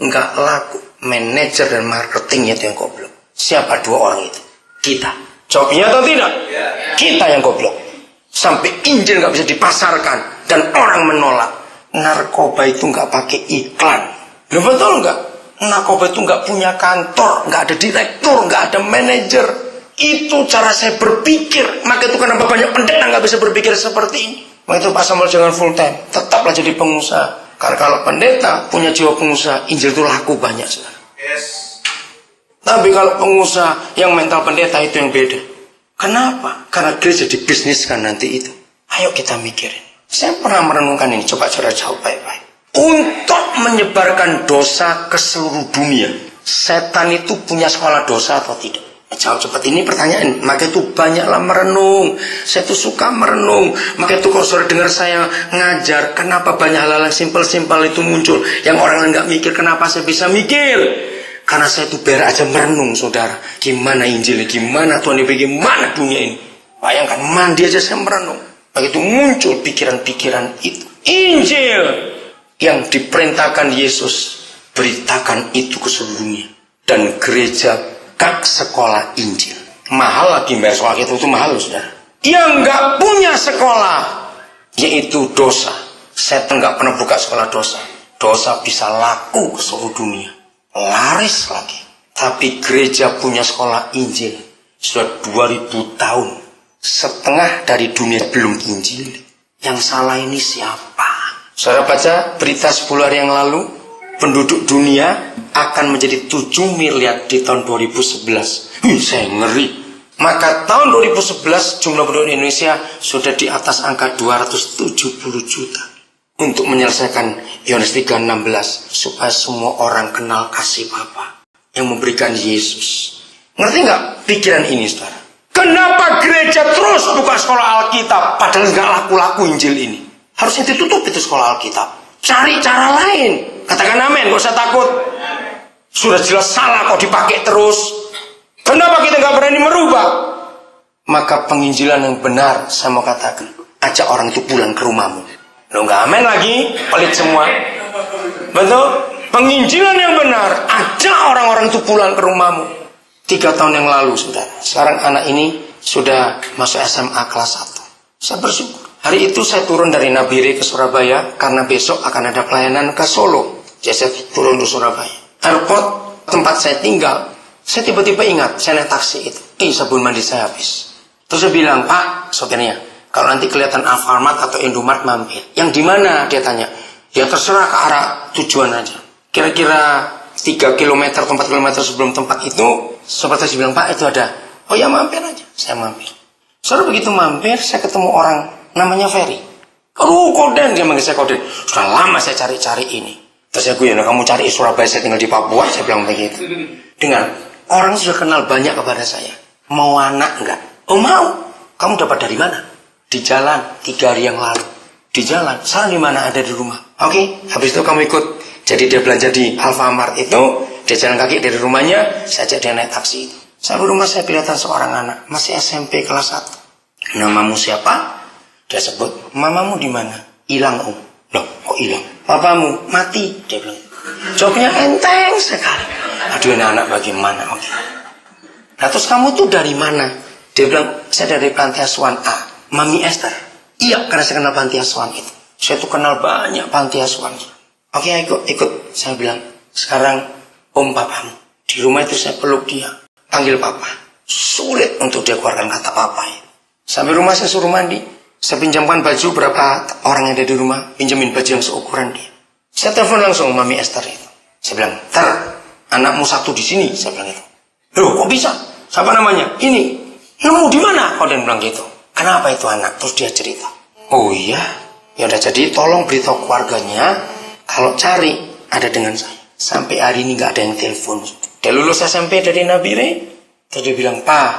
nggak laku. Manajer dan marketingnya itu yang goblok. Siapa dua orang itu? Kita. Jawabnya atau tidak? Kita yang goblok. Sampai Injil nggak bisa dipasarkan dan orang menolak. Narkoba itu nggak pakai iklan. Loh, betul nggak? Narkoba itu nggak punya kantor, nggak ada direktur, nggak ada manajer. Itu cara saya berpikir. Maka itu kenapa banyak pendeta nggak bisa berpikir seperti ini. Maka itu Pak Samuel jangan full time, tetaplah jadi pengusaha. Karena kalau pendeta punya jiwa pengusaha, Injil itu laku banyak, saudara. Tapi kalau pengusaha yang mental pendeta itu yang beda. Kenapa? Karena gereja dibisniskan nanti itu. Ayo kita mikirin. Saya pernah merenungkan ini, coba saudara jawab baik-baik. Untuk menyebarkan dosa ke seluruh dunia, setan itu punya sekolah dosa atau tidak? Jawab cepat, ini pertanyaan. Maka itu banyaklah merenung. Saya tuh suka merenung. Maka itu kalau saudara dengar saya ngajar, kenapa banyak hal-hal yang simpel-simpel itu muncul, yang orang lain nggak mikir, kenapa saya bisa mikir? Karena saya tuh biar aja merenung, saudara. Gimana Injilnya, gimana Tuhan ini, gimana dunia ini. Bayangkan, mandi aja saya merenung. Begitu muncul pikiran-pikiran itu. Injil yang diperintahkan Yesus, beritakan itu ke seluruh dunia. Dan gereja kak sekolah Injil. Mahal lagi bayar sekolah itu mahal, saudara. Yang nggak punya sekolah, yaitu dosa. Setan nggak pernah buka sekolah dosa. Dosa bisa laku ke seluruh dunia, laris lagi. Tapi gereja punya sekolah Injil sudah 2000 tahun. Setengah dari dunia belum Injil. Yang salah ini siapa? Saudara baca berita 10 hari yang lalu, penduduk dunia akan menjadi 7 miliar di tahun 2011. Saya ngeri. Maka tahun 2011 jumlah penduduk Indonesia sudah di atas angka 270 juta. Untuk menyelesaikan Yohanes 3:16, supaya semua orang kenal kasih Bapa yang memberikan Yesus. Ngerti nggak pikiran ini, saudara? Kenapa gereja terus buka sekolah Alkitab padahal nggak laku-laku Injil ini? Harusnya ditutup itu sekolah Alkitab. Cari cara lain. Katakan amin, gak usah takut. Sudah jelas salah kok dipakai terus. Kenapa kita gak berani merubah? Maka penginjilan yang benar, saya mau katakan, ajak orang itu pulang ke rumahmu. Lo gak amin lagi, pelit semua. Betul? Penginjilan yang benar, ajak orang-orang itu pulang ke rumahmu. 3 tahun yang lalu, saudara. Sekarang anak ini sudah masuk SMA kelas 1. Saya bersyukur. Hari itu saya turun dari Nabire ke Surabaya karena besok akan ada pelayanan ke Solo. Jadi saya turun ke Surabaya. Airport tempat saya tinggal, saya tiba-tiba ingat saya naik taksi itu. Sabun mandi saya habis. Terus saya bilang, Pak, sopirnya, kalau nanti kelihatan Alfamart atau Indomart mampir. Yang di mana? Dia tanya. Ya terserah ke arah tujuan aja. Kira-kira 3 km, 4 km sebelum tempat itu, sobat saya bilang, Pak, itu ada. Oh ya, mampir aja. Saya mampir. Soalnya begitu mampir, saya ketemu orang namanya Ferry. Koden, dia manggil saya Koden. Sudah lama saya cari-cari ini. Terus saya guyon, kamu cari Surabaya, saya tinggal di Papua, saya bilang begitu. Dengan orang sudah kenal banyak kepada saya. Mau anak enggak? Oh mau. Kamu dapat dari mana? Di jalan 3 hari yang lalu. Di jalan. Salah di mana? Ada di rumah. Oke. Habis itu kamu ikut. Jadi dia belanja di Alfamart itu. Dia jalan kaki dari rumahnya. Saya ajak dia naik taksi itu. Sampai rumah saya kelihatan seorang anak. Masih SMP kelas 1. Namamu siapa? Dia sebut, mamamu di mana? Hilang om. Loh, kok hilang? Papamu mati. Dia bilang. Jawabnya enteng sekali. Aduh, ini anak bagaimana? Oke. Nah, terus kamu tuh dari mana? Dia bilang, saya dari panti asuhan A. Mami Esther. Iya, karena saya kenal panti asuhan itu. Saya tuh kenal banyak panti asuhan. Oke, ikut. Saya bilang, sekarang om papamu. Di rumah itu saya peluk dia. Panggil papa. Sulit untuk dia keluarkan kata papa ya. Sampai rumah saya suruh mandi. Saya pinjamkan baju berapa orang yang ada di rumah. Pinjamin baju yang seukuran dia. Saya telepon langsung Mami Esther itu. Saya bilang, anakmu 1 di sini. Saya bilang itu. Loh, kok bisa? Siapa namanya? Ini. Nemu di mana? Kau dan bilang gitu. Kenapa itu anak? Terus dia cerita. Oh iya. Ya udah, jadi tolong beritahu keluarganya. Kalau cari, ada dengan saya. Sampai hari ini gak ada yang telepon. Dia lulus SMP dari Nabire. Terus dia bilang, Pak,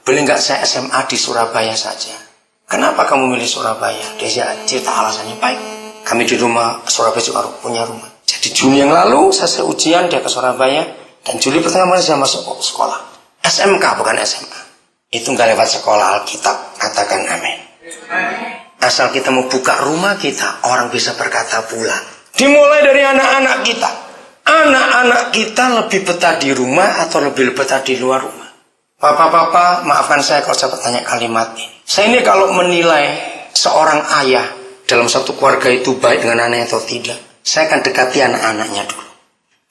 boleh gak saya SMA di Surabaya saja? Kenapa kamu milih Surabaya? Dia cerita alasannya. Baik, kami di rumah Surabaya juga punya rumah. Jadi Juni yang lalu saya ujian, dia ke Surabaya. Dan Juli pertengahan saya masuk sekolah. SMK bukan SMA. Itu nggak lewat sekolah Alkitab. Katakan amin. Asal kita mau buka rumah kita, orang bisa berkata pulang. Dimulai dari anak-anak kita. Anak-anak kita lebih betah di rumah atau lebih betah di luar rumah? Papa, maafkan saya kalau saya bertanya kalimat ini. Saya ini kalau menilai seorang ayah dalam satu keluarga itu baik dengan anaknya atau tidak, saya akan dekati anak-anaknya dulu.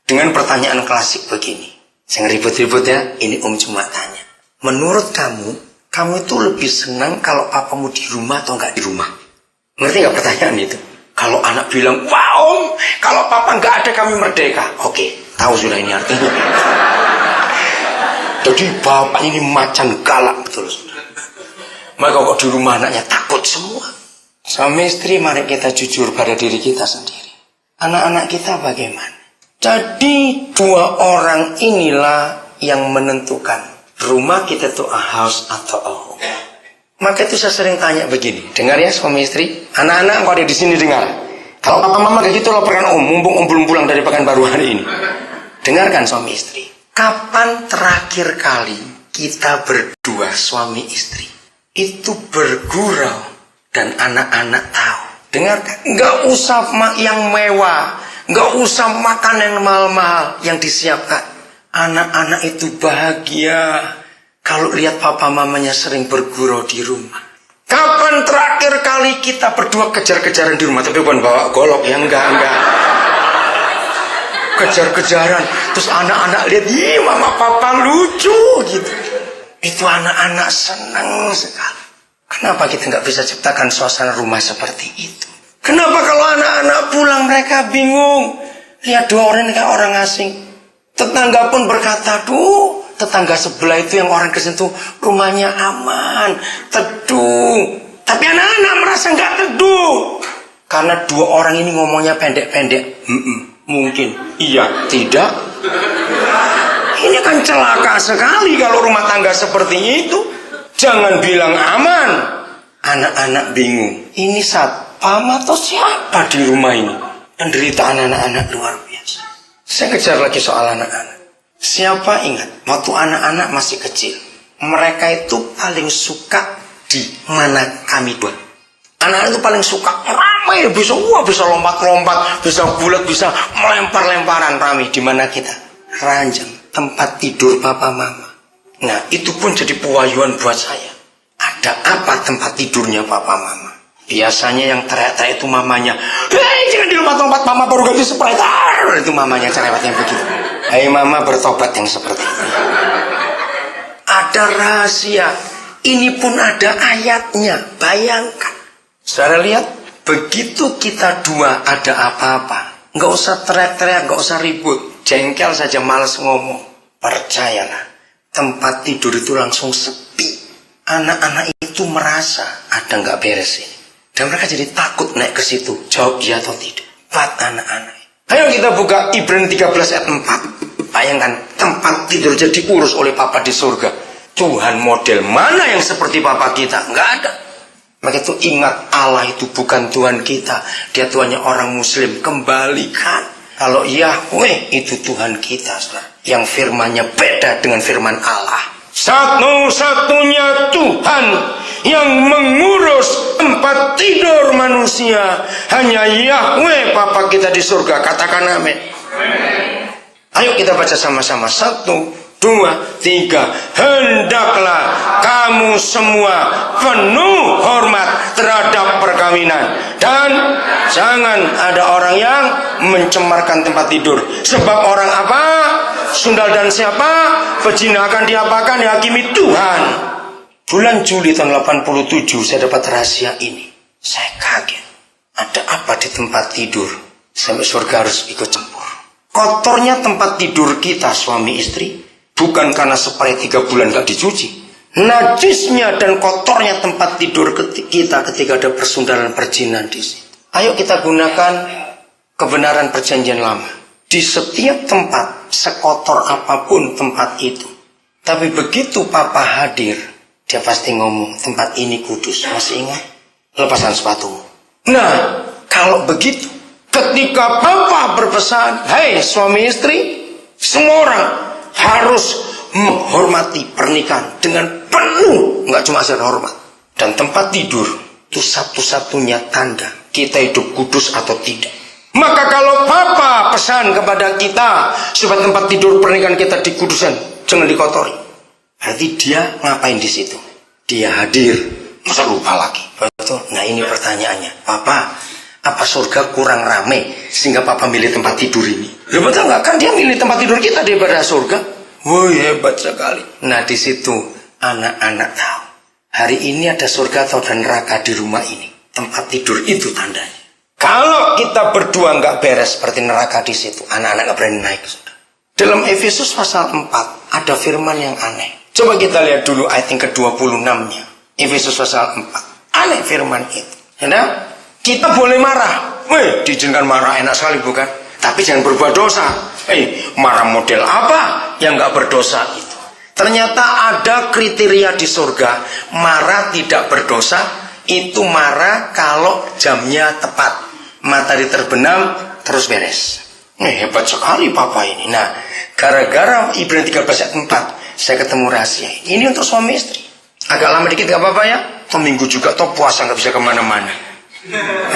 Dengan pertanyaan klasik begini. Jangan ribut-ribut ya, ini cuma tanya. Menurut kamu itu lebih senang kalau papamu di rumah atau enggak di rumah? Ngerti nggak pertanyaan itu? Kalau anak bilang, wah om, kalau papa nggak ada kami merdeka. Oke, tahu sudah ini artinya. Jadi bapak ini macan galak betul. Maka kok di rumah anaknya takut semua. Suami istri mari kita jujur pada diri kita sendiri. Anak-anak kita bagaimana? Jadi dua orang inilah yang menentukan rumah kita itu a house atau a home. Maka itu saya sering tanya begini, dengar ya suami istri, anak-anak kau ada di sini dengar. Kalau papa mama kayak gitu laporkan mumpung belum pulang dari Pekanbaru hari ini. Dengarkan suami istri, kapan terakhir kali kita berdua suami istri itu bergurau dan anak-anak tahu? Dengarkan, nggak usah yang mewah, nggak usah makan yang mahal-mahal yang disiapkan. Anak-anak itu bahagia kalau lihat papa mamanya sering bergurau di rumah. Kapan terakhir kali kita berdua kejar-kejaran di rumah? Tapi bukan bawa golok, ya enggak. Kejar-kejaran. Terus anak-anak lihat, ih mama papa lucu gitu. Itu anak-anak senang sekali. Kenapa kita nggak bisa ciptakan suasana rumah seperti itu? Kenapa kalau anak-anak pulang mereka bingung? Lihat dua orang ini kayak orang asing. Tetangga pun berkata, duh, tetangga sebelah itu yang orang kesentuh rumahnya aman, teduh. Tapi anak-anak merasa nggak teduh karena dua orang ini ngomongnya pendek-pendek. Mungkin, iya, tidak. Ini kan celaka sekali kalau rumah tangga seperti itu. Jangan bilang aman. Anak-anak bingung. Ini satpam atau siapa di rumah ini? Penderitaan anak-anak luar biasa. Saya kejar lagi soal anak-anak. Siapa ingat, waktu anak-anak masih kecil, mereka itu paling suka di mana kami buat. Anak-anak itu paling suka ramai, bisa lompat-lompat, bisa bulat, bisa melempar-lemparan ramai. Di mana kita? Ranjang, tempat tidur papa mama. Nah, itu pun jadi pewayuan buat saya. Ada apa tempat tidurnya papa mama? Biasanya yang teriak-teriak itu mamanya. Hei, jangan dilompat-lompat, mama baru ganti spray. Itu mamanya cerewetnya begitu. Hei mama bertobat yang seperti ini. Ada rahasia. Ini pun ada ayatnya. Bayangkan. Saudara lihat. Begitu kita dua ada apa-apa. Nggak usah teriak-teriak, nggak usah ribut. Jengkel saja, malas ngomong. Percayalah. Tempat tidur itu langsung sepi. Anak-anak itu merasa ada nggak beres ini. Dan mereka jadi takut naik ke situ. Jawab iya atau tidak. Buat anak-anak. Ayo kita buka Ibrani 13 ayat 4. Bayangkan tempat tidur jadi diurus oleh Papa di surga. Tuhan model mana yang seperti Papa kita? Nggak ada. Maka itu ingat, Allah itu bukan Tuhan kita. Dia Tuhannya orang Muslim. Kembalikan. Kalau Yahweh itu Tuhan kita, saudara. Yang firmannya beda dengan firman Allah. Satu-satunya Tuhan yang mengurus tempat tidur manusia hanya Yahweh Bapa kita di surga. Katakan amin. Ayo kita baca sama-sama. 1, 2, 3. Hendaklah kamu semua penuh hormat terhadap perkawinan, dan jangan ada orang yang mencemarkan tempat tidur. Sebab orang apa? Sundal dan siapa? Pezina akan diapakan? Dihakimi Tuhan. Bulan Juli tahun 87 saya dapat rahasia ini. Saya kaget. Ada apa di tempat tidur? Sampai surga harus ikut campur. Kotornya tempat tidur kita suami istri bukan karena spray 3 bulan gak dicuci. Najisnya dan kotornya tempat tidur kita ketika ada persundalan perjinan di situ. Ayo kita gunakan kebenaran perjanjian lama. Di setiap tempat, sekotor apapun tempat itu. Tapi begitu Papa hadir, dia pasti ngomong, tempat ini kudus. Masih ingat? Lepasan sepatumu. Nah, kalau begitu, ketika Papa berpesan, hei suami istri, semua orang harus menghormati pernikahan dengan penuh, nggak cuma asal hormat. Dan tempat tidur itu satu-satunya tanda kita hidup kudus atau tidak. Maka kalau Papa pesan kepada kita supaya tempat tidur pernikahan kita dikudusan, jangan dikotori, berarti dia ngapain di situ? Dia hadir. Masa lupa lagi? Betul. Nah ini pertanyaannya, Papa, apa surga kurang rame sehingga Papa milih tempat tidur ini? Ya betul nggak? Kan dia milih tempat tidur kita daripada surga. Woi, hebat sekali. Nah di situ anak-anak tahu hari ini ada surga atau ada neraka di rumah ini. Tempat tidur itu tandanya. Kalau kita berdua nggak beres seperti neraka di situ, anak-anak nggak berani naik. Dalam Efesus pasal 4 ada firman yang aneh. Coba kita lihat dulu ayat yang ke-26-nya. Efesus pasal 4. Aneh firman itu. Ya, kita boleh marah. Diizinkan marah, enak sekali bukan? Tapi jangan berbuat dosa. Marah model apa yang nggak berdosa itu? Ternyata ada kriteria di surga. Marah tidak berdosa, itu marah kalau jamnya tepat. Matahari terbenam, terus beres. Hebat sekali Papa ini. Nah, gara-gara Ibrani 13 ayat 4, saya ketemu rahasia. Ini untuk suami istri. Agak lama dikit gak apa-apa ya? Atau minggu juga, atau puasa gak bisa kemana-mana.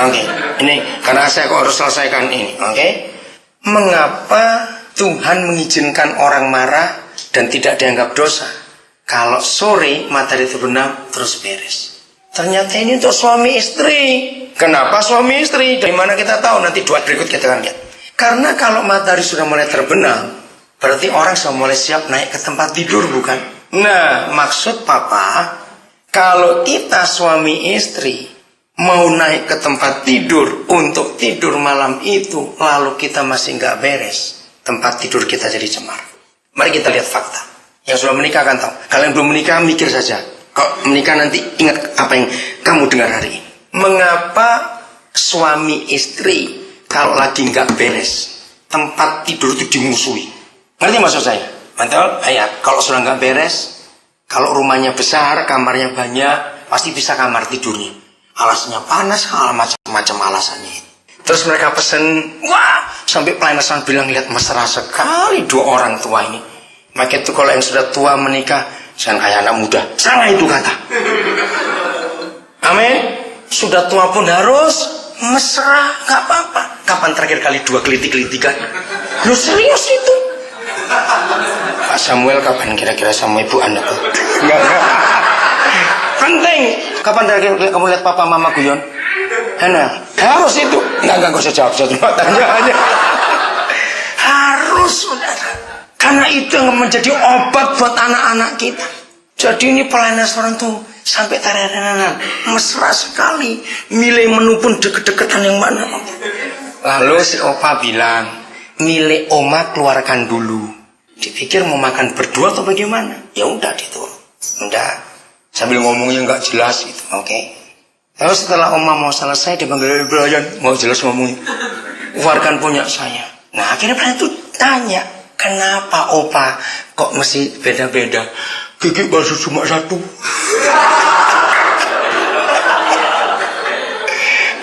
Oke, ini karena saya kok harus selesaikan ini. Oke, mengapa Tuhan mengizinkan orang marah dan tidak dianggap dosa? Kalau sore matahari terbenam, terus beres. Ternyata ini untuk suami istri. Kenapa suami istri? Dari mana kita tahu? Nanti dua berikut kita akan lihat. Karena kalau matahari sudah mulai terbenam, berarti orang sudah mulai siap naik ke tempat tidur, bukan? Nah, maksud Papa, kalau kita suami istri mau naik ke tempat tidur untuk tidur malam itu, lalu kita masih nggak beres, tempat tidur kita jadi cemar. Mari kita lihat fakta. Yang sudah menikah akan tahu. Kalian belum menikah, mikir saja. Kalau menikah nanti ingat apa yang kamu dengar hari ini. Mengapa suami istri kalau lagi nggak beres tempat tidur itu dimusuhi? Ngerti maksud saya? Betul? Ya, kalau sudah nggak beres, kalau rumahnya besar, kamarnya banyak, pasti bisa kamar tidurnya. Alasnya panas, macam-macam alasannya. Terus mereka pesen, wah, sampai pelayan restoran bilang, lihat mesra sekali dua orang tua ini. Maka itu kalau yang sudah tua menikah, jangan kayak anak muda. Salah itu kata. Amin. Sudah tua pun harus mesra, nggak apa-apa. Kapan terakhir kali dua kelitik-kelitikan? Lu serius itu? Pak Samuel kapan kira-kira sama ibu Anda tuh? Enggak. Penting. Kapan terakhir kamu lihat papa mama guyon? Enak. Harus itu. Enggak usah jawab, saya cuma tanya aja. Harus, saudara. Karena itu yang menjadi obat buat anak-anak kita. Jadi ini pelayanan restoran tuh sampai tarian-tarianan mesra sekali. Milih menu pun deket-deketan yang mana. Lalu si opa bilang, milih oma keluarkan dulu. Dipikir mau makan berdua atau bagaimana? Ya udah diturun. Udah. Sambil ngomongnya nggak jelas gitu. Oke. Lalu setelah oma mau selesai dipanggil pelayan, mau jelas ngomongnya. Keluarkan punya saya. Nah akhirnya pelayan itu tanya, kenapa opa kok mesti beda-beda? Gigi baru cuma satu.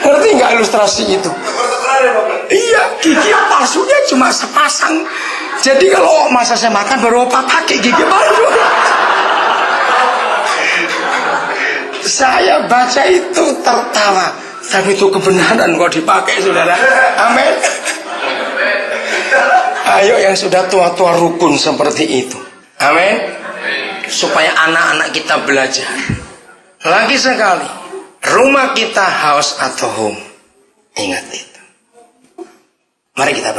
Ngerti nggak ilustrasi itu? Iya, gigi palsunya cuma sepasang. Jadi kalau masa saya makan baru opa pakai gigi palsu. Saya baca itu tertawa, tapi itu kebenaran kok dipakai, saudara. Amin. Ayo yang sudah tua-tua rukun seperti itu. Amin. Supaya anak-anak kita belajar. Lagi sekali, rumah kita house atau home. Ingat itu. Mari kita